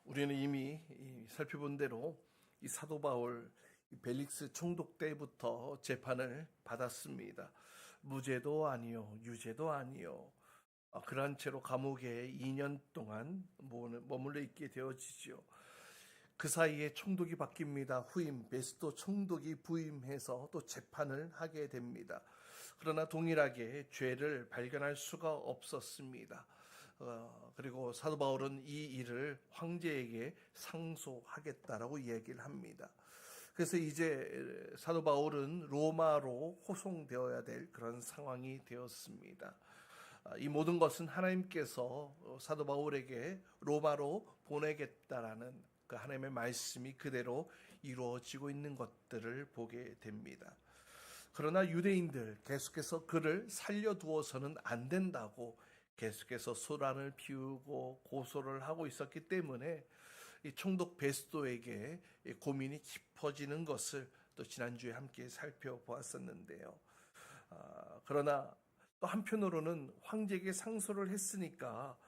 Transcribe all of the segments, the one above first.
우리는 이미 살펴본 대로 이 사도 바울 벨릭스 총독 때부터 재판을 받았습니다. 무죄도 아니요, 유죄도 아니요. 그러한 채로 감옥에 2년 동안 머물러 있게 되어지죠. 그 사이에 총독이 바뀝니다. 후임, 베스토 총독이 부임해서 또 재판을 하게 됩니다. 그러나 동일하게 죄를 발견할 수가 없었습니다. 그리고 사도 바울은 이 일을 황제에게 상소하겠다라고 얘기를 합니다. 그래서 이제 사도 바울은 로마로 호송되어야 될 그런 상황이 되었습니다. 이 모든 것은 하나님께서 사도 바울에게 로마로 보내겠다라는 그 하나님의 말씀이 그대로 이루어지고 있는 것들을 보게 됩니다. 그러나 유대인들 계속해서 그를 살려두어서는 안 된다고 계속해서 소란을 피우고 고소를 하고 있었기 때문에 이 총독 베스도에게 고민이 깊어지는 것을 또 지난주에 함께 살펴보았었는데요. 그러나 또 한편으로는 황제에게 상소를 했으니까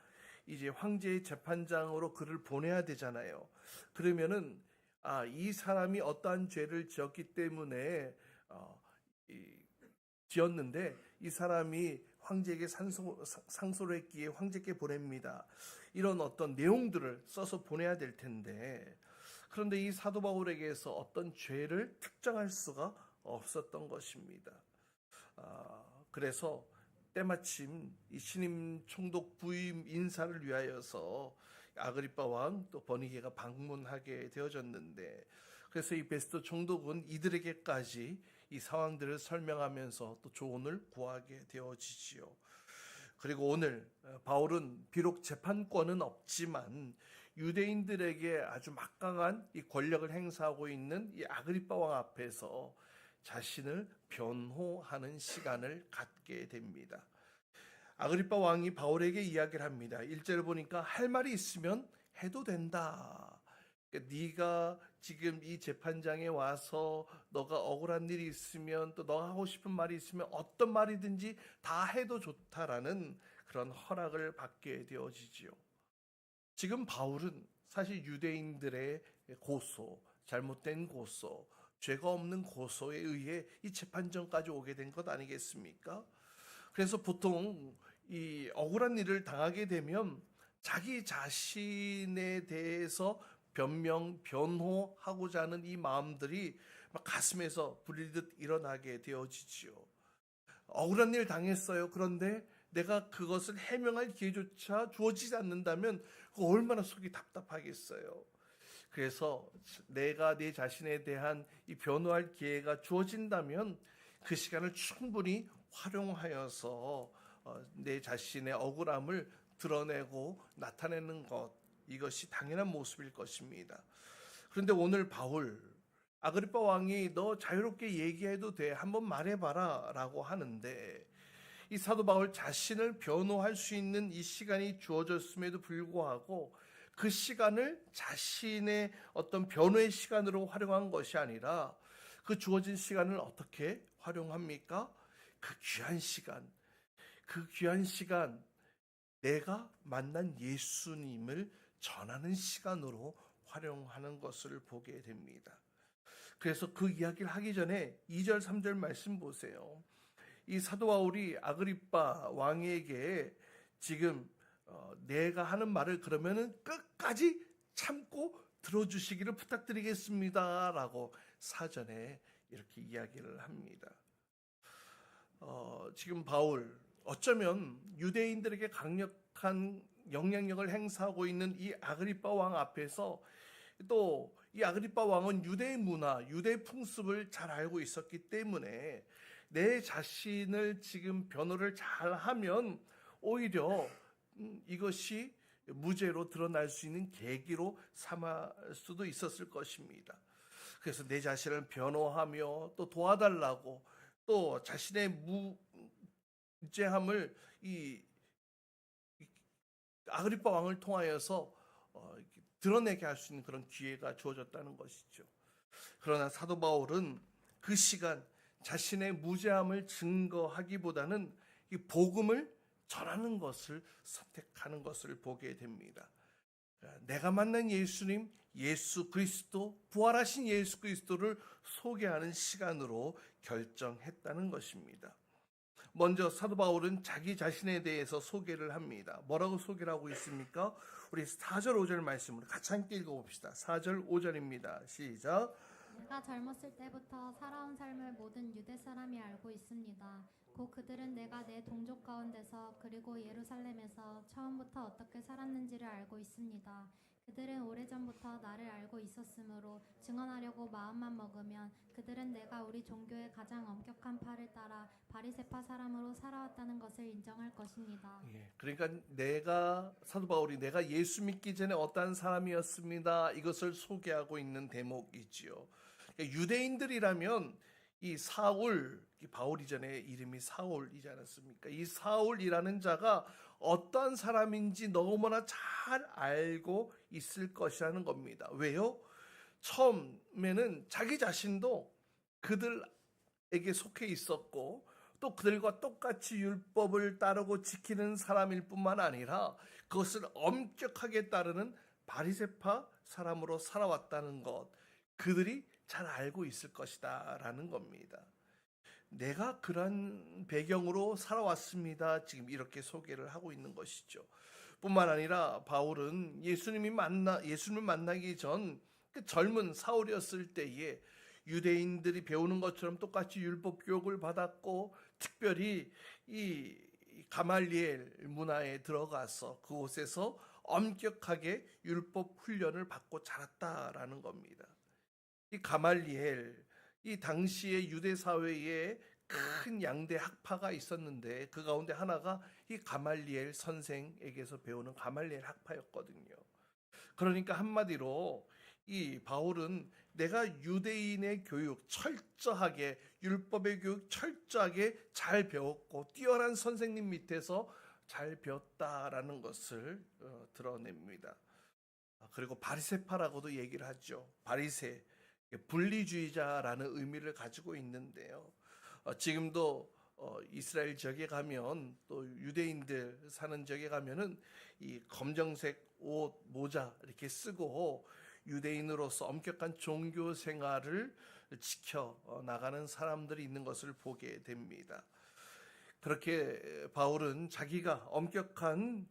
이제 황제의 재판장으로 그를 보내야 되잖아요. 그러면은 이 사람이 어떠한 죄를 지었기 때문에 지었는데 이 사람이 황제에게 상소를 했기에 황제께 보냅니다. 이런 어떤 내용들을 써서 보내야 될 텐데 그런데 이 사도 바울에게서 어떤 죄를 특정할 수가 없었던 것입니다. 그래서 때마침 이 신임 총독 부임 인사를 위하여서 아그리빠 왕 또 버니게가 방문하게 되어졌는데 그래서 이 베스토 총독은 이들에게까지 이 상황들을 설명하면서 또 조언을 구하게 되어지지요. 그리고 오늘 바울은 비록 재판권은 없지만 유대인들에게 아주 막강한 이 권력을 행사하고 있는 이 아그리빠 왕 앞에서 자신을 변호하는 시간을 갖게 됩니다. 아그리빠 왕이 바울에게 이야기를 합니다. 1절을 보니까 할 말이 있으면 해도 된다. 네가 지금 이 재판장에 와서 너가 억울한 일이 있으면 또 너가 하고 싶은 말이 있으면 어떤 말이든지 다 해도 좋다라는 그런 허락을 받게 되어지지요. 지금 바울은 사실 유대인들의 고소, 잘못된 고소, 죄가 없는 고소에 의해 이 재판정까지 오게 된 것 아니겠습니까? 그래서 보통 이 억울한 일을 당하게 되면 자기 자신에 대해서 변호하고자 하는 이 마음들이 막 가슴에서 불리듯 일어나게 되어지지요. 억울한 일 당했어요. 그런데 내가 그것을 해명할 기회조차 주어지지 않는다면 얼마나 속이 답답하겠어요. 그래서 내가 내 자신에 대한 이 변호할 기회가 주어진다면 그 시간을 충분히 활용하여서 내 자신의 억울함을 드러내고 나타내는 것, 이것이 당연한 모습일 것입니다. 그런데 오늘 바울, 아그리빠 왕이 너 자유롭게 얘기해도 돼. 한번 말해봐라 라고 하는데 이 사도 바울 자신을 변호할 수 있는 이 시간이 주어졌음에도 불구하고 그 시간을 자신의 어떤 변호의 시간으로 활용한 것이 아니라 그 주어진 시간을 어떻게 활용합니까? 그 귀한 시간, 내가 만난 예수님을 전하는 시간으로 활용하는 것을 보게 됩니다. 그래서 그 이야기를 하기 전에 2절, 3절 말씀 보세요. 이 사도 바울이 아그리빠 왕에게 지금 내가 하는 말을 그러면은 끝까지 참고 들어주시기를 부탁드리겠습니다. 라고 사전에 이렇게 이야기를 합니다. 지금 바울, 어쩌면 유대인들에게 강력한 영향력을 행사하고 있는 이 아그리빠 왕 앞에서 또 이 아그리빠 왕은 유대 문화, 유대 풍습을 잘 알고 있었기 때문에 내 자신을 지금 변호를 잘 하면 오히려 이것이 무죄로 드러날 수 있는 계기로 삼을 수도 있었을 것입니다. 그래서 내 자신을 변호하며 또 도와달라고 또 자신의 무죄함을 이 아그리빠 왕을 통하여서 드러내게 할 수 있는 그런 기회가 주어졌다는 것이죠. 그러나 사도 바울은 그 시간 자신의 무죄함을 증거하기보다는 이 복음을 전하는 것을 선택하는 것을 보게 됩니다. 내가 만난 예수님, 예수 그리스도, 부활하신 예수 그리스도를 소개하는 시간으로 결정했다는 것입니다. 먼저 사도 바울은 자기 자신에 대해서 소개를 합니다. 뭐라고 소개를 하고 있습니까? 우리 4절 5절 말씀을 같이 함께 읽어봅시다. 4절 5절입니다. 시작. 내가 젊었을 때부터 살아온 삶을 모든 유대 사람이 알고 있습니다. 곧 그들은 내가 내 동족 가운데서 그리고 예루살렘에서 처음부터 어떻게 살았는지를 알고 있습니다. 그들은 오래전부터 나를 알고 있었으므로 증언하려고 마음만 먹으면 그들은 내가 우리 종교의 가장 엄격한 파를 따라 바리새파 사람으로 살아왔다는 것을 인정할 것입니다. 그러니까 사도 바울이 내가 예수 믿기 전에 어떠한 사람이었습니다. 이것을 소개하고 있는 대목이지요. 그러니까 유대인들이라면 이 사울, 바울 이전에 이름이 사울이지 않았습니까? 이 사울이라는 자가 어떤 사람인지 너무나 잘 알고 있을 것이라는 겁니다. 왜요? 처음에는 자기 자신도 그들에게 속해 있었고 또 그들과 똑같이 율법을 따르고 지키는 사람일 뿐만 아니라 그것을 엄격하게 따르는 바리새파 사람으로 살아왔다는 것, 그들이 잘 알고 있을 것이다 라는 겁니다. 내가 그런 배경으로 살아왔습니다. 지금 이렇게 소개를 하고 있는 것이죠. 뿐만 아니라 바울은 예수님을 만나기 전 그 젊은 사울이었을 때에 유대인들이 배우는 것처럼 똑같이 율법 교육을 받았고 특별히 이 가말리엘 문화에 들어가서 그곳에서 엄격하게 율법 훈련을 받고 자랐다라는 겁니다. 이 가말리엘, 이 당시의 유대 사회에 큰 양대 학파가 있었는데 그 가운데 하나가 이 가말리엘 선생에게서 배우는 가말리엘 학파였거든요. 그러니까 한마디로 이 바울은 내가 유대인의 교육 철저하게, 율법의 교육 철저하게 잘 배웠고 뛰어난 선생님 밑에서 잘 배웠다라는 것을 드러냅니다. 그리고 바리새파라고도 얘기를 하죠. 바리새, 분리주의자라는 의미를 가지고 있는데요. 지금도 이스라엘 지역에 가면 또 유대인들 사는 지역에 가면은 이 검정색 옷, 모자 이렇게 쓰고 유대인으로서 엄격한 종교 생활을 지켜 나가는 사람들이 있는 것을 보게 됩니다. 그렇게 바울은 자기가 엄격한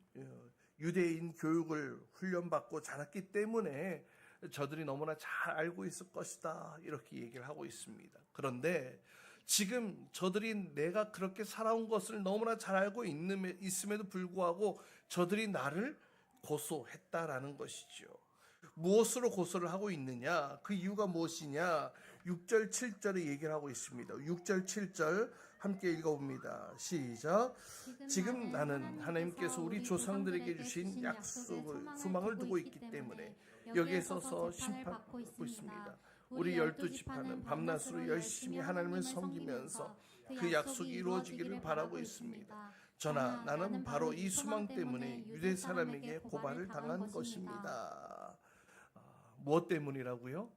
유대인 교육을 훈련받고 자랐기 때문에 저들이 너무나 잘 알고 있을 것이다 이렇게 얘기를 하고 있습니다. 그런데 지금 저들이 내가 그렇게 살아온 것을 너무나 잘 알고 있음에도 불구하고 저들이 나를 고소했다라는 것이죠. 무엇으로 고소를 하고 있느냐? 그 이유가 무엇이냐? 6절 7절에 얘기를 하고 있습니다. 6절 7절 함께 읽어봅니다. 시작. 지금 나는 하나님께서 우리 조상들에게 주신 약속을 소망을 두고 있기 때문에 여기에 서서 심판받고 있습니다. 우리 12지파는 밤낮으로 열심히 하나님을 섬기면서 그 약속이 이루어지기를 바라고 있습니다. 저나 나는 바로 이 소망 때문에 유대 사람에게 고발을 당한 것입니다. 무엇 때문이라고요?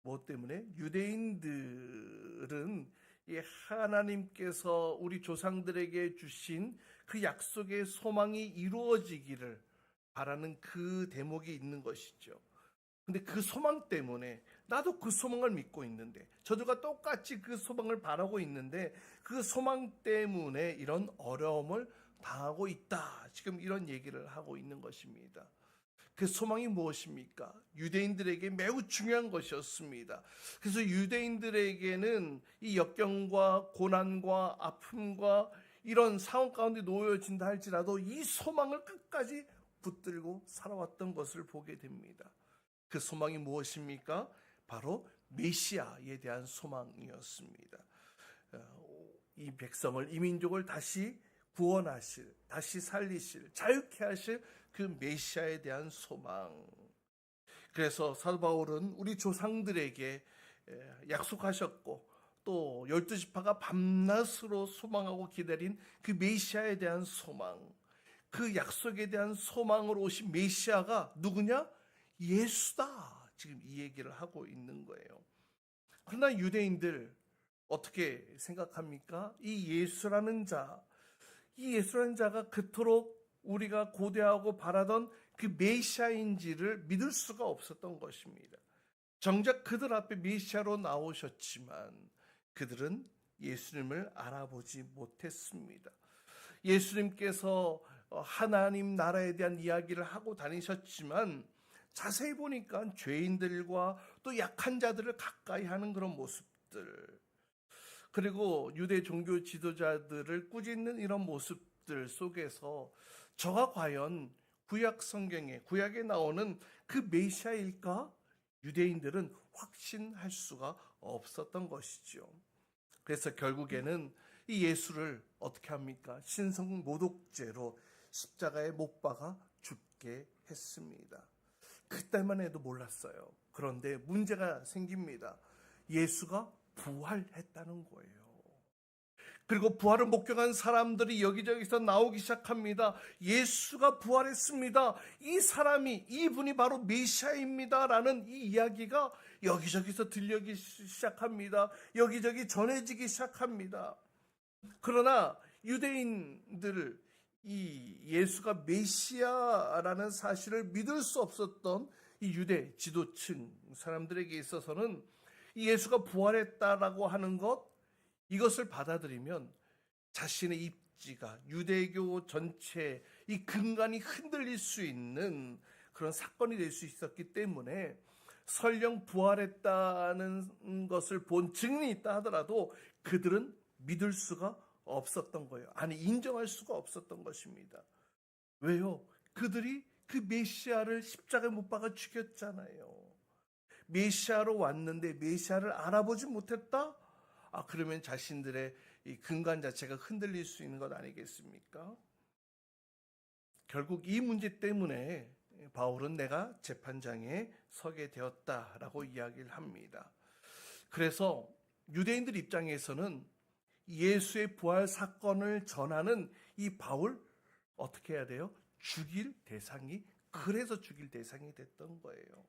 무엇 때문에? 유대인들은 이 하나님께서 우리 조상들에게 주신 그 약속의 소망이 이루어지기를 바라는 그 대목이 있는 것이죠. 근데 그 소망 때문에 나도 그 소망을 믿고 있는데 저들과 똑같이 그 소망을 바라고 있는데 그 소망 때문에 이런 어려움을 당하고 있다. 지금 이런 얘기를 하고 있는 것입니다. 그 소망이 무엇입니까? 유대인들에게 매우 중요한 것이었습니다. 그래서 유대인들에게는 이 역경과 고난과 아픔과 이런 상황 가운데 놓여진다 할지라도 이 소망을 끝까지 붙들고 살아왔던 것을 보게 됩니다. 그 소망이 무엇입니까? 바로 메시아에 대한 소망이었습니다. 이 백성을, 이 민족을 다시 구원하실, 다시 살리실, 자유케 하실 그 메시아에 대한 소망. 그래서 사도 바울은 우리 조상들에게 약속하셨고 또 12지파가 밤낮으로 소망하고 기다린 그 메시아에 대한 소망, 그 약속에 대한 소망으로 오신 메시아가 누구냐? 예수다. 지금 이 얘기를 하고 있는 거예요. 그러나 유대인들 어떻게 생각합니까? 이 예수라는 자가 그토록 우리가 고대하고 바라던 그 메시아인지를 믿을 수가 없었던 것입니다. 정작 그들 앞에 메시아로 나오셨지만 그들은 예수님을 알아보지 못했습니다. 예수님께서 하나님 나라에 대한 이야기를 하고 다니셨지만 자세히 보니까 죄인들과 또 약한 자들을 가까이 하는 그런 모습들, 그리고 유대 종교 지도자들을 꾸짖는 이런 모습들 속에서 저가 과연 구약 성경에, 구약에 나오는 그 메시아일까? 유대인들은 확신할 수가 없었던 것이죠. 그래서 결국에는 이 예수를 어떻게 합니까? 신성 모독죄로 십자가에 못 박아 죽게 했습니다. 그때만 해도 몰랐어요. 그런데 문제가 생깁니다. 예수가 부활했다는 거예요. 그리고 부활을 목격한 사람들이 여기저기서 나오기 시작합니다. 예수가 부활했습니다. 이 사람이, 이분이 바로 메시아입니다. 라는 이 이야기가 여기저기서 들리기 시작합니다. 여기저기 전해지기 시작합니다. 그러나 유대인들, 이 예수가 메시아라는 사실을 믿을 수 없었던 이 유대 지도층 사람들에게 있어서는 이 예수가 부활했다라고 하는 것, 이것을 받아들이면 자신의 입지가, 유대교 전체 이 근간이 흔들릴 수 있는 그런 사건이 될 수 있었기 때문에 설령 부활했다는 것을 본 증인이 있다 하더라도 그들은 믿을 수가 없었던 거예요. 아니, 인정할 수가 없었던 것입니다. 왜요? 그들이 그 메시아를 십자가에 못 박아 죽였잖아요. 메시아로 왔는데 메시아를 알아보지 못했다? 그러면 자신들의 이 근간 자체가 흔들릴 수 있는 것 아니겠습니까? 결국 이 문제 때문에 바울은 내가 재판장에 서게 되었다라고 이야기를 합니다. 그래서 유대인들 입장에서는 예수의 부활 사건을 전하는 이 바울 어떻게 해야 돼요? 그래서 죽일 대상이 됐던 거예요.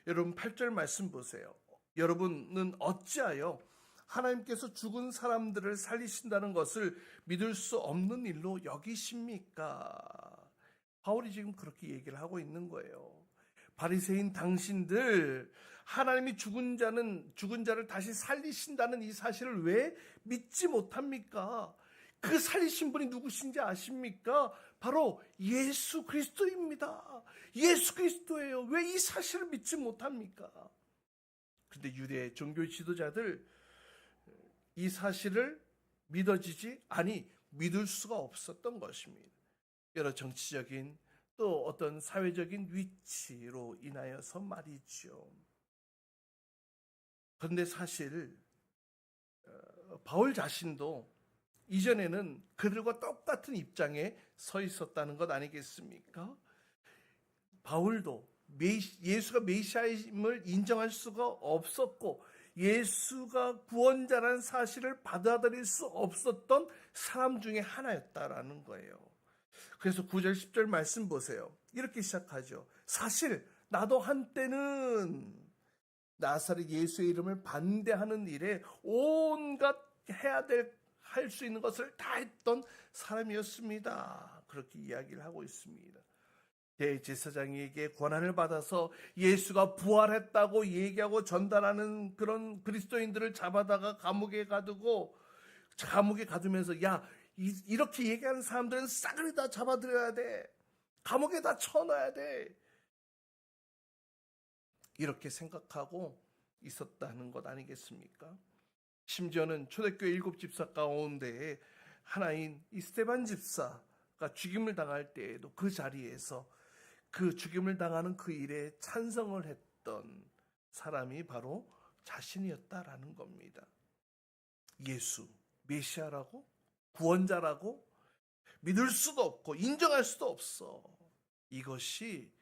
여러분 8절 말씀 보세요. 여러분은 어찌하여 하나님께서 죽은 사람들을 살리신다는 것을 믿을 수 없는 일로 여기십니까? 바울이 지금 그렇게 얘기를 하고 있는 거예요. 바리새인 당신들, 하나님이 죽은 자를 다시 살리신다는 이 사실을 왜 믿지 못합니까? 그 살리신 분이 누구신지 아십니까? 바로 예수 그리스도입니다. 예수 그리스도예요. 왜 이 사실을 믿지 못합니까? 그런데 유대 종교 지도자들, 이 사실을 믿을 수가 없었던 것입니다. 여러 정치적인 또 어떤 사회적인 위치로 인하여서 말이죠. 그런데 사실 바울 자신도 이전에는 그들과 똑같은 입장에 서 있었다는 것 아니겠습니까? 바울도 예수가 메시아임을 인정할 수가 없었고 예수가 구원자라는 사실을 받아들일 수 없었던 사람 중에 하나였다라는 거예요. 그래서 9절 10절 말씀 보세요. 이렇게 시작하죠. 사실 나도 한때는 나사렛 예수의 이름을 반대하는 일에 온갖 할 수 있는 것을 다 했던 사람이었습니다. 그렇게 이야기를 하고 있습니다. 대제사장에게 권한을 받아서 예수가 부활했다고 얘기하고 전달하는 그런 그리스도인들을 잡아다가 감옥에 가두면서 이렇게 얘기하는 사람들은 싸그리 다 잡아들여야 돼. 감옥에 다 쳐넣어야 돼. 이렇게 생각하고 있었다는 것 아니겠습니까? 심지어는 초대교회 7집사 가운데 하나인 이 스데반 집사가 죽임을 당할 때에도 그 자리에서 그 죽임을 당하는 그 일에 찬성을 했던 사람이 바로 자신이었다라는 겁니다. 예수, 메시아라고? 구원자라고? 믿을 수도 없고 인정할 수도 없어. 이것이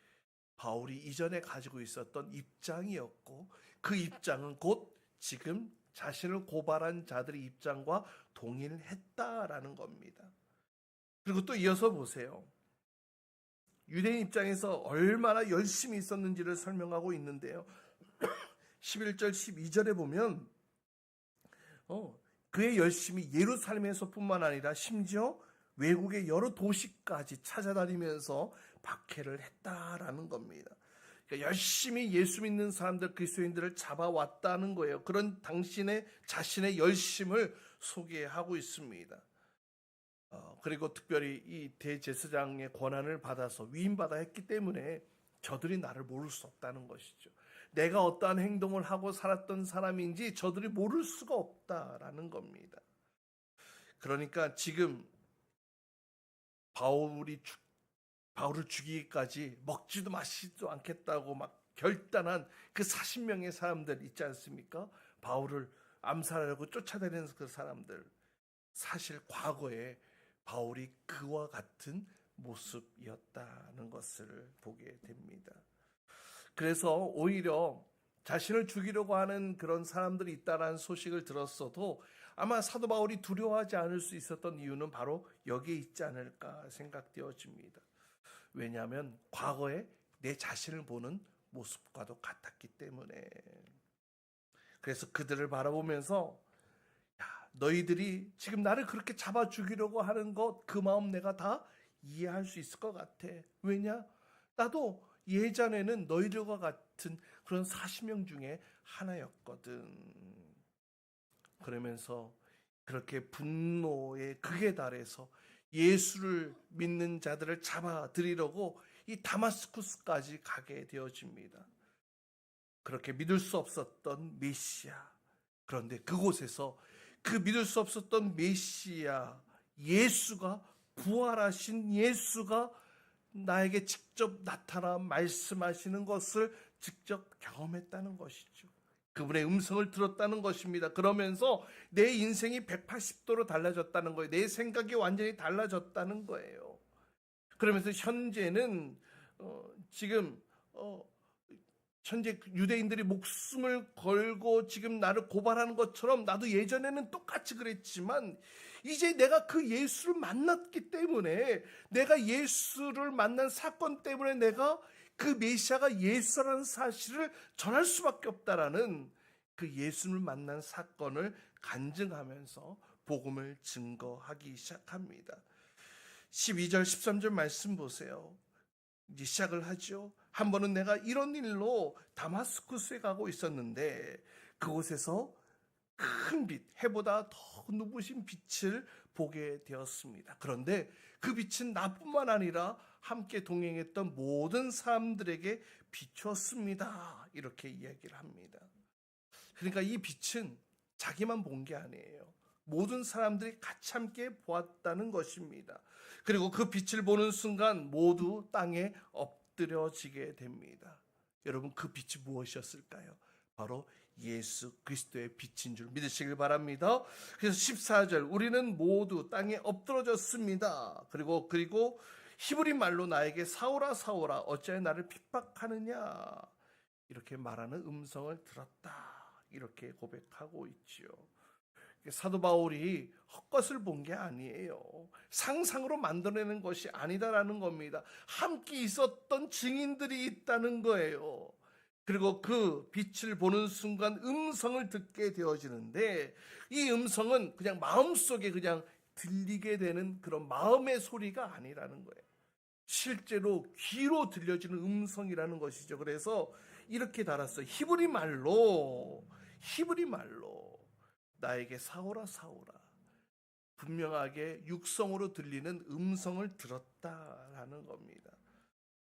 바울이 이전에 가지고 있었던 입장이었고 그 입장은 곧 지금 자신을 고발한 자들의 입장과 동일했다라는 겁니다. 그리고 또 이어서 보세요. 유대인 입장에서 얼마나 열심히 있었는지를 설명하고 있는데요. 11절 12절에 보면 그의 열심이 예루살렘에서뿐만 아니라 심지어 외국의 여러 도시까지 찾아다니면서 박해를 했다라는 겁니다. 그러니까 열심히 예수 믿는 사람들, 그리스도인들을 잡아왔다는 거예요. 그런 당신의 자신의 열심을 소개하고 있습니다. 그리고 특별히 이 대제사장의 권한을 받아서 위임받아 했기 때문에 저들이 나를 모를 수 없다는 것이죠. 내가 어떠한 행동을 하고 살았던 사람인지 저들이 모를 수가 없다라는 겁니다. 그러니까 지금 바울을 죽이기까지 먹지도 마시지도 않겠다고 막 결단한 그 40명의 사람들 있지 않습니까? 바울을 암살하려고 쫓아다니는 그 사람들. 사실 과거에 바울이 그와 같은 모습이었다는 것을 보게 됩니다. 그래서 오히려 자신을 죽이려고 하는 그런 사람들이 있다는 소식을 들었어도 아마 사도 바울이 두려워하지 않을 수 있었던 이유는 바로 여기에 있지 않을까 생각되어집니다. 왜냐하면 과거에 내 자신을 보는 모습과도 같았기 때문에. 그래서 그들을 바라보면서 너희들이 지금 나를 그렇게 잡아 죽이려고 하는 것, 그 마음 내가 다 이해할 수 있을 것 같아. 왜냐? 나도 예전에는 너희들과 같은 그런 40명 중에 하나였거든. 그러면서 그렇게 분노의 극에 달해서 예수를 믿는 자들을 잡아들이려고 이 다마스쿠스까지 가게 되어집니다. 그렇게 믿을 수 없었던 메시아. 그런데 그곳에서 그 믿을 수 없었던 메시아 예수가, 부활하신 예수가 나에게 직접 나타나 말씀하시는 것을 직접 경험했다는 것이죠. 그분의 음성을 들었다는 것입니다. 그러면서 내 인생이 180도로 달라졌다는 거예요. 내 생각이 완전히 달라졌다는 거예요. 그러면서 현재는 지금 현재 유대인들이 목숨을 걸고 지금 나를 고발하는 것처럼 나도 예전에는 똑같이 그랬지만 이제 내가 그 예수를 만났기 때문에, 내가 예수를 만난 사건 때문에 내가 그 메시아가 예수라는 사실을 전할 수밖에 없다라는 그 예수를 만난 사건을 간증하면서 복음을 증거하기 시작합니다. 12절 13절 말씀 보세요. 이제 시작을 하죠. 한 번은 내가 이런 일로 다마스쿠스에 가고 있었는데 그곳에서 큰 빛, 해보다 더 눈부신 빛을 보게 되었습니다. 그런데 그 빛은 나뿐만 아니라 함께 동행했던 모든 사람들에게 비추었습니다. 이렇게 이야기를 합니다. 그러니까 이 빛은 자기만 본 게 아니에요. 모든 사람들이 같이 함께 보았다는 것입니다. 그리고 그 빛을 보는 순간 모두 땅에 엎드려지게 됩니다. 여러분, 그 빛이 무엇이었을까요? 바로 예수 그리스도의 빛인 줄 믿으시길 바랍니다. 그래서 14절, 우리는 모두 땅에 엎드러졌습니다. 그리고 히브리 말로 나에게 사오라 사오라 어찌하여 나를 핍박하느냐, 이렇게 말하는 음성을 들었다. 이렇게 고백하고 있지요. 사도 바울이 헛것을 본 게 아니에요. 상상으로 만들어내는 것이 아니다라는 겁니다. 함께 있었던 증인들이 있다는 거예요. 그리고 그 빛을 보는 순간 음성을 듣게 되어지는데, 이 음성은 그냥 마음속에 그냥 들리게 되는 그런 마음의 소리가 아니라는 거예요. 실제로 귀로 들려지는 음성이라는 것이죠. 그래서 이렇게 달았어요. 히브리 말로 나에게 사오라 사오라, 분명하게 육성으로 들리는 음성을 들었다라는 겁니다.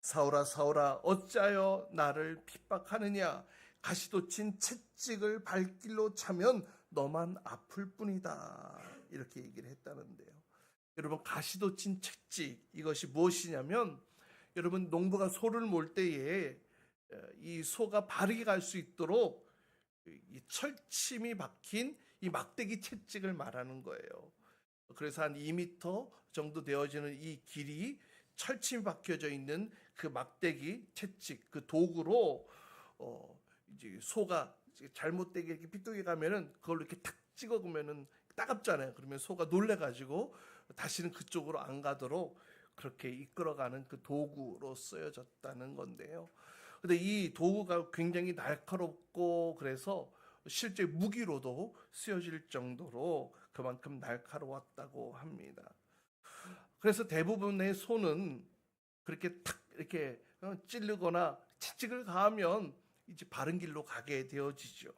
사오라 사오라 어찌하여 나를 핍박하느냐, 가시돋친 채찍을 발길로 차면 너만 아플 뿐이다. 이렇게 얘기를 했다는데요. 여러분, 가시돋친 채찍, 이것이 무엇이냐면, 여러분, 농부가 소를 몰 때에 이 소가 바르게 갈 수 있도록 이 철침이 박힌 이 막대기 채찍을 말하는 거예요. 그래서 한 2m 정도 되어지는 이 길이 철침이 박혀져 있는 그 막대기 채찍, 그 도구로 이제 소가 잘못되게 이렇게 삐뚤게 가면은 그걸로 이렇게 탁 찍어보면은 따갑잖아요. 그러면 소가 놀래가지고 다시는 그쪽으로 안 가도록 그렇게 이끌어가는 그 도구로 쓰여졌다는 건데요. 근데 이 도구가 굉장히 날카롭고 그래서 실제 무기로도 쓰여질 정도로 그만큼 날카로웠다고 합니다. 그래서 대부분의 소는 그렇게 탁 이렇게 찌르거나 채찍을 가하면 이제 바른 길로 가게 되어지죠.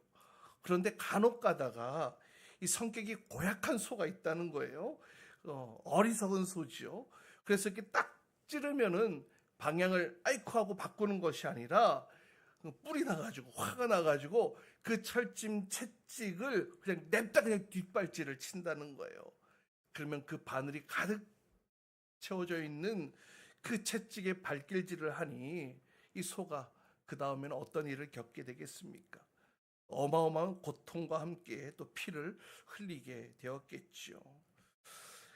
그런데 간혹 가다가 이 성격이 고약한 소가 있다는 거예요. 어리석은 소지요. 그래서 이렇게 딱 찌르면은 방향을 아이쿠 하고 바꾸는 것이 아니라 뿔이 나가지고 화가 나가지고 그 철짐 채찍을 그냥 냅다 그냥 뒷발질을 친다는 거예요. 그러면 그 바늘이 가득 채워져 있는 그 채찍에 발길질을 하니 이 소가 그 다음에는 어떤 일을 겪게 되겠습니까? 어마어마한 고통과 함께 또 피를 흘리게 되었겠지요.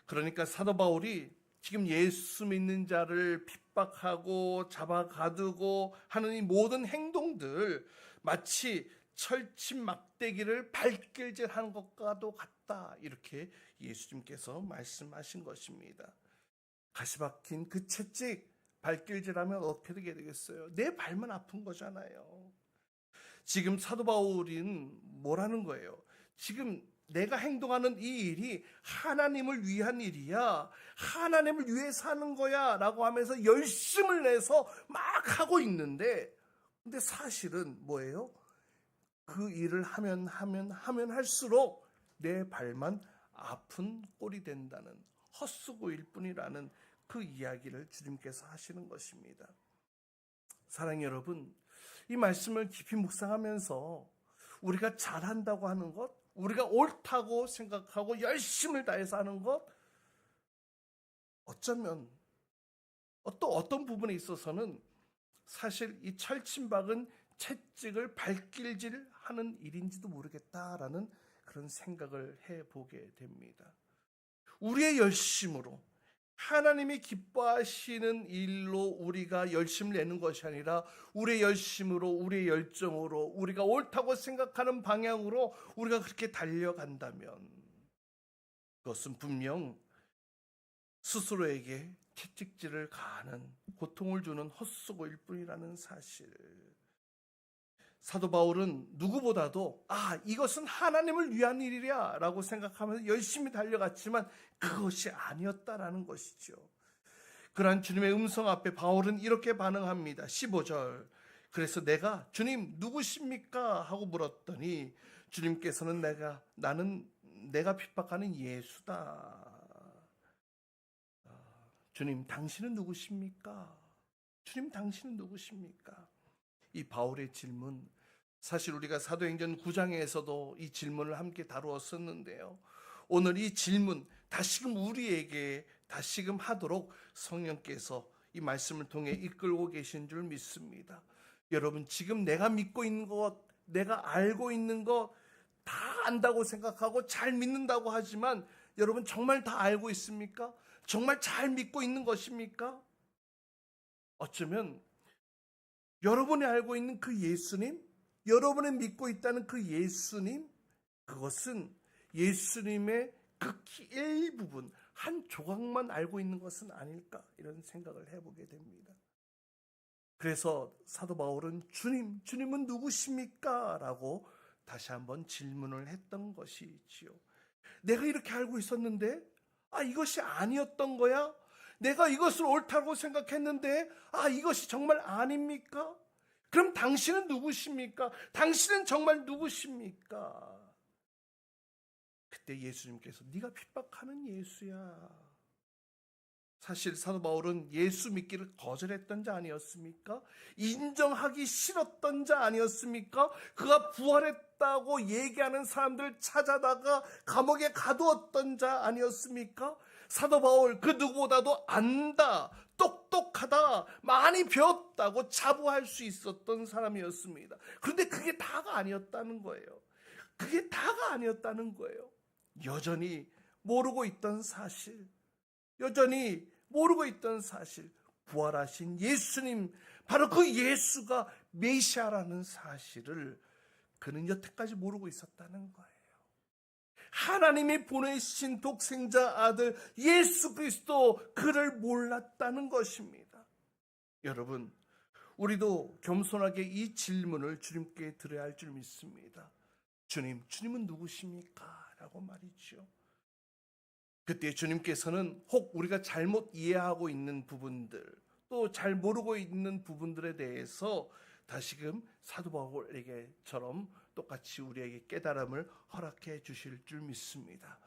그러니까 사도 바울이 지금 예수 믿는 자를 핍박하고 잡아가두고 하는 이 모든 행동들 마치 철침 막대기를 발길질하는 것과도 같다, 이렇게 예수님께서 말씀하신 것입니다. 가시박힌 그 채찍 발길질하면 어떻게 되겠어요? 내 발만 아픈 거잖아요. 지금 사도 바울은 뭐라는 거예요? 지금 내가 행동하는 이 일이 하나님을 위한 일이야, 하나님을 위해 사는 거야 라고 하면서 열심을 내서 막 하고 있는데, 근데 사실은 뭐예요? 그 일을 하면 할수록 내 발만 아픈 꼴이 된다는, 헛수고일 뿐이라는 그 이야기를 주님께서 하시는 것입니다. 사랑하는 여러분, 이 말씀을 깊이 묵상하면서 우리가 잘한다고 하는 것, 우리가 옳다고 생각하고 열심을 다해서 하는 것, 어쩌면 또 어떤 부분에 있어서는 사실 이 철침박은 채찍을 발길질하는 일인지도 모르겠다라는 그런 생각을 해보게 됩니다. 우리의 열심으로 하나님이 기뻐하시는 일로 우리가 열심을 내는 것이 아니라 우리의 열심으로, 우리의 열정으로, 우리가 옳다고 생각하는 방향으로 우리가 그렇게 달려간다면 그것은 분명 스스로에게 채찍질을 가하는, 고통을 주는 헛수고일 뿐이라는 사실. 사도 바울은 누구보다도 이것은 하나님을 위한 일이야 라고 생각하면서 열심히 달려갔지만 그것이 아니었다라는 것이죠. 그러한 주님의 음성 앞에 바울은 이렇게 반응합니다. 15절. 그래서 내가 주님 누구십니까? 하고 물었더니 주님께서는 내가 핍박하는 예수다. 주님 당신은 누구십니까? 주님 당신은 누구십니까? 이 바울의 질문, 사실 우리가 사도행전 9장에서도 이 질문을 함께 다루었었는데요. 오늘 이 질문 다시금 우리에게 다시금 하도록 성령께서 이 말씀을 통해 이끌고 계신 줄 믿습니다. 여러분, 지금 내가 믿고 있는 것, 내가 알고 있는 것 다 안다고 생각하고 잘 믿는다고 하지만 여러분 정말 다 알고 있습니까? 정말 잘 믿고 있는 것입니까? 어쩌면 여러분이 알고 있는 그 예수님, 여러분이 믿고 있다는 그 예수님, 그것은 예수님의 극히 일부분, 한 조각만 알고 있는 것은 아닐까, 이런 생각을 해보게 됩니다. 그래서 사도 바울은 주님은 누구십니까? 라고 다시 한번 질문을 했던 것이지요. 내가 이렇게 알고 있었는데 이것이 아니었던 거야? 내가 이것을 옳다고 생각했는데 이것이 정말 아닙니까? 그럼 당신은 누구십니까? 당신은 정말 누구십니까? 그때 예수님께서 네가 핍박하는 예수야. 사실 사도 바울은 예수 믿기를 거절했던 자 아니었습니까? 인정하기 싫었던 자 아니었습니까? 그가 부활했다고 얘기하는 사람들 찾아다가 감옥에 가두었던 자 아니었습니까? 사도 바울 그 누구보다도 안다, 똑똑하다, 많이 배웠다고 자부할 수 있었던 사람이었습니다. 그런데 그게 다가 아니었다는 거예요. 그게 다가 아니었다는 거예요. 여전히 모르고 있던 사실, 부활하신 예수님, 바로 그 예수가 메시아라는 사실을 그는 여태까지 모르고 있었다는 거예요. 하나님이 보내신 독생자 아들 예수 그리스도, 그를 몰랐다는 것입니다. 여러분, 우리도 겸손하게 이 질문을 주님께 드려야 할 줄 믿습니다. 주님은 누구십니까? 라고 말이죠. 그때 주님께서는 혹 우리가 잘못 이해하고 있는 부분들, 또 잘 모르고 있는 부분들에 대해서 다시금 사도 바울에게처럼 똑같이 우리에게 깨달음을 허락해 주실 줄 믿습니다.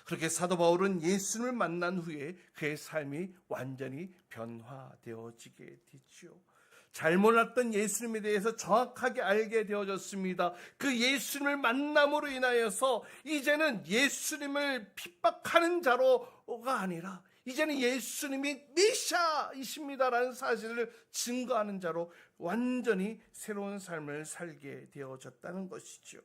그렇게 사도 바울은 예수님을 만난 후에 그의 삶이 완전히 변화되어지게 되지요. 잘 몰랐던 예수님에 대해서 정확하게 알게 되어졌습니다. 그 예수님을 만남으로 인하여서 이제는 예수님을 핍박하는 자로가 아니라 이제는 예수님이 메시아이십니다라는 사실을 증거하는 자로 완전히 새로운 삶을 살게 되어졌다는 것이죠.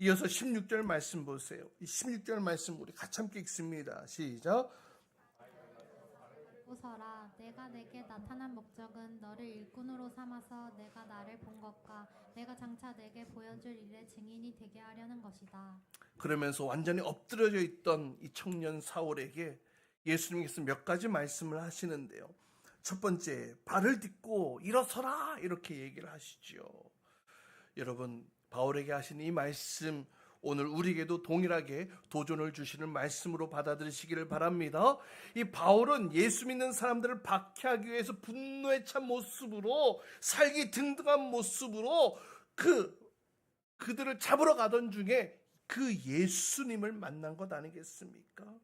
이어서 16절 말씀 보세요. 이 16절 말씀 우리 같이 함께 읽습니다. 시작. 보서라, 내가 내게 나타난 목적은 너를 일꾼으로 삼아서 내가 나를 본 것과 내가 장차 내게 보여줄 일의 증인이 되게 하려는 것이다. 그러면서 완전히 엎드려져 있던 이 청년 사울에게 예수님께서 몇 가지 말씀을 하시는데요. 첫 번째, 발을 딛고 일어서라 이렇게 얘기를 하시죠. 여러분, 바울에게 하신 이 말씀 오늘 우리에게도 동일하게 도전을 주시는 말씀으로 받아들이시기를 바랍니다. 이 바울은 예수 믿는 사람들을 박해하기 위해서 분노에 찬 모습으로 살기 등등한 모습으로 그들을 잡으러 가던 중에 그 예수님을 만난 것 아니겠습니까?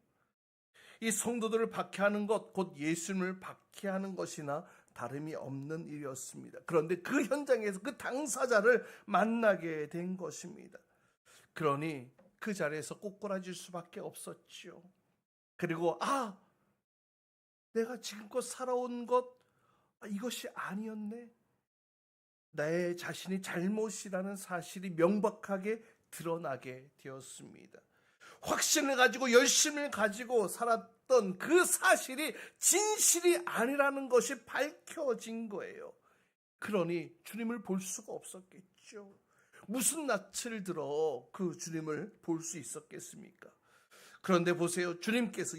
이 성도들을 박해하는 것, 곧 예수님을 박해하는 것이나 다름이 없는 일이었습니다. 그런데 그 현장에서 그 당사자를 만나게 된 것입니다. 그러니 그 자리에서 꼬꾸라질 수밖에 없었죠. 그리고 내가 지금껏 살아온 것 이것이 아니었네. 내 자신이 잘못이라는 사실이 명백하게 드러나게 되었습니다. 확신을 가지고 열심을 가지고 살았던 그 사실이 진실이 아니라는 것이 밝혀진 거예요. 그러니 주님을 볼 수가 없었겠죠. 무슨 낯을 들어 그 주님을 볼 수 있었겠습니까? 그런데 보세요.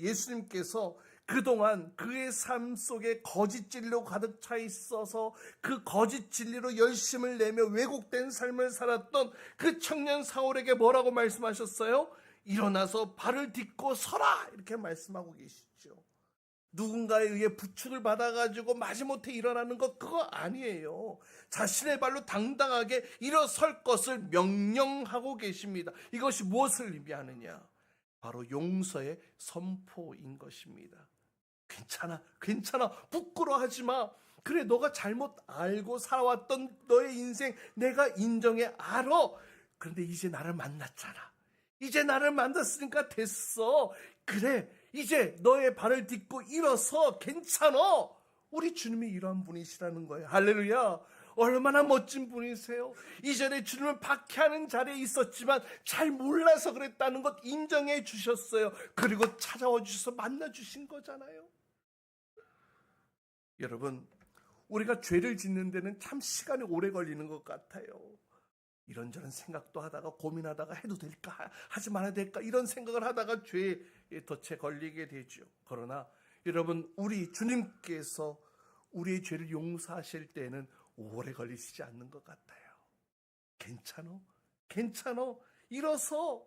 예수님께서 그동안 그의 삶 속에 거짓 진리로 가득 차 있어서 그 거짓 진리로 열심을 내며 왜곡된 삶을 살았던 그 청년 사울에게 뭐라고 말씀하셨어요? 일어나서 발을 딛고 서라 이렇게 말씀하고 계시죠. 누군가에 의해 부축을 받아가지고 마지못해 일어나는 것 그거 아니에요. 자신의 발로 당당하게 일어설 것을 명령하고 계십니다. 이것이 무엇을 의미하느냐? 바로 용서의 선포인 것입니다. 괜찮아 부끄러워하지 마. 그래, 너가 잘못 알고 살아왔던 너의 인생 내가 인정해 알아. 그런데 이제 나를 만났잖아. 이제 나를 만났으니까 됐어. 그래, 이제 너의 발을 딛고 일어서 괜찮아. 우리 주님이 이러한 분이시라는 거예요. 할렐루야. 얼마나 멋진 분이세요. 이전에 주님을 박해하는 자리에 있었지만 잘 몰라서 그랬다는 것 인정해 주셨어요. 그리고 찾아와 주셔서 만나 주신 거잖아요. 여러분, 우리가 죄를 짓는 데는 참 시간이 오래 걸리는 것 같아요. 이런저런 생각도 하다가 고민하다가 해도 될까 하지 말아야 될까 이런 생각을 하다가 죄에 덫에 걸리게 되죠. 그러나 여러분, 우리 주님께서 우리의 죄를 용서하실 때는 오래 걸리시지 않는 것 같아요. 괜찮아 일어서.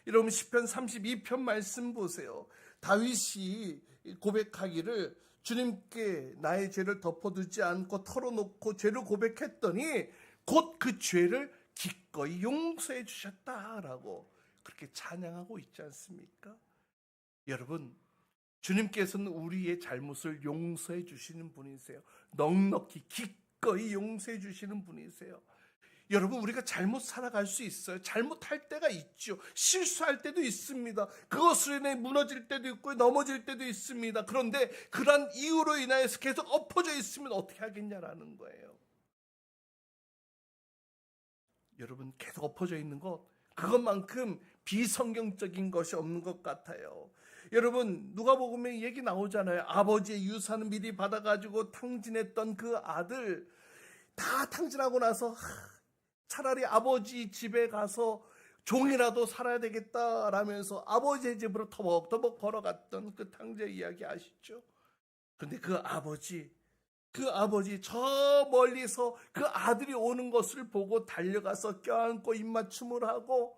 여러분, 시편 32편 말씀 보세요. 다윗이 고백하기를 주님께 나의 죄를 덮어두지 않고 털어놓고 죄를 고백했더니 곧 그 죄를 기꺼이 용서해 주셨다라고 그렇게 찬양하고 있지 않습니까? 여러분, 주님께서는 우리의 잘못을 용서해 주시는 분이세요. 넉넉히 기꺼이 용서해 주시는 분이세요. 여러분, 우리가 잘못 살아갈 수 있어요. 잘못할 때가 있죠. 실수할 때도 있습니다. 그것으로 인해 무너질 때도 있고 넘어질 때도 있습니다. 그런데 그러한 이유로 인하여서 계속 엎어져 있으면 어떻게 하겠냐라는 거예요. 여러분, 계속 엎어져 있는 것 그것만큼 비성경적인 것이 없는 것 같아요. 여러분, 누가복음에 얘기 나오잖아요. 아버지의 유산을 미리 받아가지고 탕진했던 그 아들 다 탕진하고 나서 차라리 아버지 집에 가서 종이라도 살아야 되겠다라면서 아버지의 집으로 터벅터벅 걸어갔던 그 탕자 이야기 아시죠? 그런데 그 아버지 저 멀리서 그 아들이 오는 것을 보고 달려가서 껴안고 입맞춤을 하고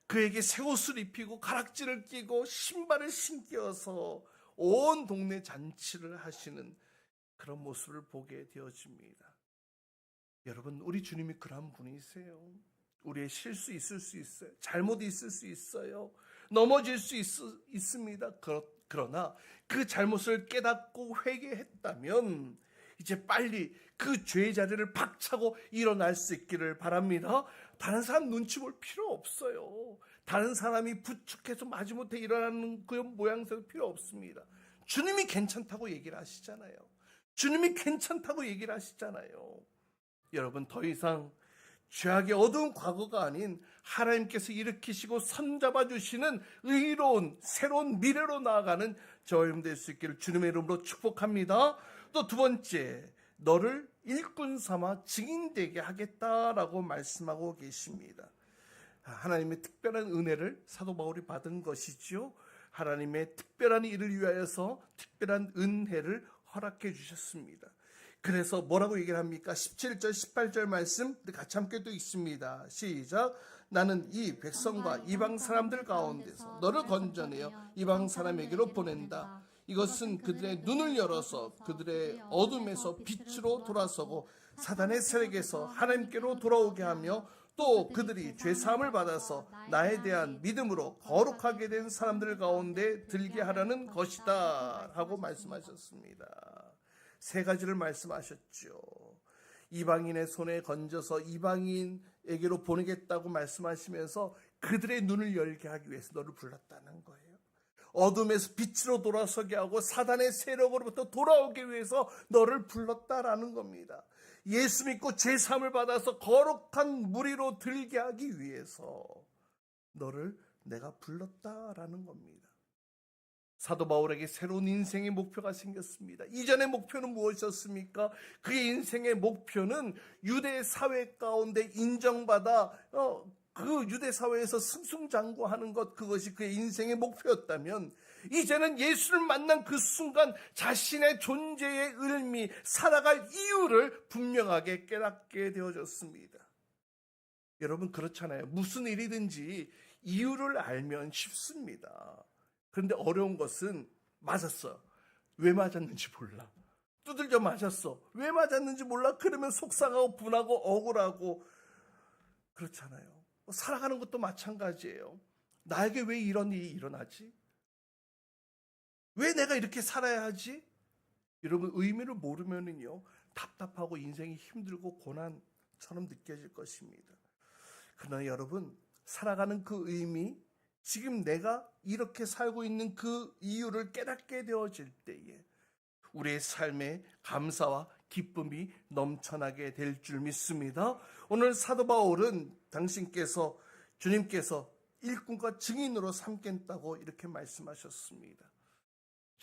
그에게 새 옷을 입히고 가락지를 끼고 신발을 신겨서 온 동네 잔치를 하시는 그런 모습을 보게 되어집니다. 여러분, 우리 주님이 그런 분이세요. 우리의 실수 있을 수 있어요. 잘못이 있을 수 있어요. 넘어질 수 있습니다. 그러나 그 잘못을 깨닫고 회개했다면 이제 빨리 그 죄의 자리를 박차고 일어날 수 있기를 바랍니다. 다른 사람 눈치 볼 필요 없어요. 다른 사람이 부축해서 마지못해 일어나는 그 모양새도 필요 없습니다. 주님이 괜찮다고 얘기를 하시잖아요. 주님이 괜찮다고 얘기를 하시잖아요. 여러분, 더 이상 죄악의 어두운 과거가 아닌 하나님께서 일으키시고 손잡아 주시는 의로운 새로운 미래로 나아가는 저와 여러분 될 수 있기를 주님의 이름으로 축복합니다. 또 두 번째, 너를 일꾼 삼아 증인되게 하겠다라고 말씀하고 계십니다. 하나님의 특별한 은혜를 사도 바울이 받은 것이죠. 하나님의 특별한 일을 위하여서 특별한 은혜를 허락해 주셨습니다. 그래서 뭐라고 얘기를 합니까? 17절 18절 말씀 같이 함께 또 있습니다. 시작. 나는 이 백성과 이방 사람들 가운데서 너를 건져내어 이방 사람에게로 보낸다. 이것은 그들의 눈을 열어서 그들의 어둠에서 빛으로 돌아서고 사단의 세력에서 하나님께로 돌아오게 하며 또 그들이 죄사함을 받아서 나에 대한 믿음으로 거룩하게 된 사람들 가운데 들게 하라는 것이다 하고 말씀하셨습니다. 세 가지를 말씀하셨죠. 이방인의 손에 건져서 이방인에게로 보내겠다고 말씀하시면서 그들의 눈을 열게 하기 위해서 너를 불렀다는 거예요. 어둠에서 빛으로 돌아서게 하고 사단의 세력으로부터 돌아오기 위해서 너를 불렀다라는 겁니다. 예수 믿고 죄사함을 받아서 거룩한 무리로 들게 하기 위해서 너를 내가 불렀다라는 겁니다. 사도 바울에게 새로운 인생의 목표가 생겼습니다. 이전의 목표는 무엇이었습니까? 그의 인생의 목표는 유대 사회 가운데 인정받아 그 유대 사회에서 승승장구하는 것, 그것이 그의 인생의 목표였다면 이제는 예수를 만난 그 순간 자신의 존재의 의미, 살아갈 이유를 분명하게 깨닫게 되어졌습니다. 여러분, 그렇잖아요. 무슨 일이든지 이유를 알면 쉽습니다. 그런데 어려운 것은 맞았어. 왜 맞았는지 몰라. 두들겨 맞았어. 왜 맞았는지 몰라. 그러면 속상하고 분하고 억울하고 그렇잖아요. 살아가는 것도 마찬가지예요. 나에게 왜 이런 일이 일어나지? 왜 내가 이렇게 살아야 하지? 여러분, 의미를 모르면은요, 답답하고 인생이 힘들고 고난처럼 느껴질 것입니다. 그러나 여러분, 살아가는 그 의미, 지금 내가 이렇게 살고 있는 그 이유를 깨닫게 되어질 때에 우리의 삶에 감사와 기쁨이 넘쳐나게 될 줄 믿습니다. 오늘 사도 바울은 주님께서 일꾼과 증인으로 삼겠다고 이렇게 말씀하셨습니다.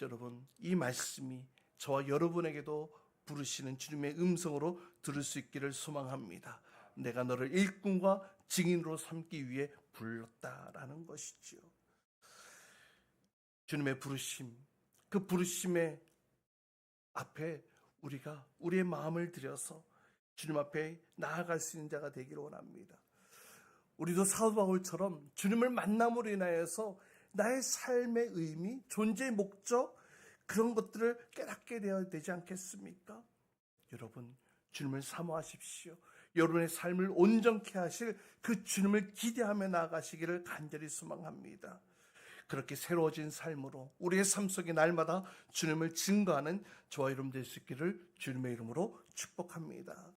여러분, 이 말씀이 저와 여러분에게도 부르시는 주님의 음성으로 들을 수 있기를 소망합니다. 내가 너를 일꾼과 증인으로 삼기 위해 불렀다라는 것이지요. 주님의 부르심, 그 부르심의 앞에 우리가 우리의 마음을 들여서 주님 앞에 나아갈 수 있는 자가 되기를 원합니다. 우리도 사도 바울처럼 주님을 만남으로 인하여서 나의 삶의 의미, 존재의 목적, 그런 것들을 깨닫게 되어야 되지 않겠습니까? 여러분, 주님을 사모하십시오. 여러분의 삶을 온전케 하실 그 주님을 기대하며 나아가시기를 간절히 소망합니다. 그렇게 새로워진 삶으로 우리의 삶 속에 날마다 주님을 증거하는 저와 여러분 될 수 있기를 주님의 이름으로 축복합니다.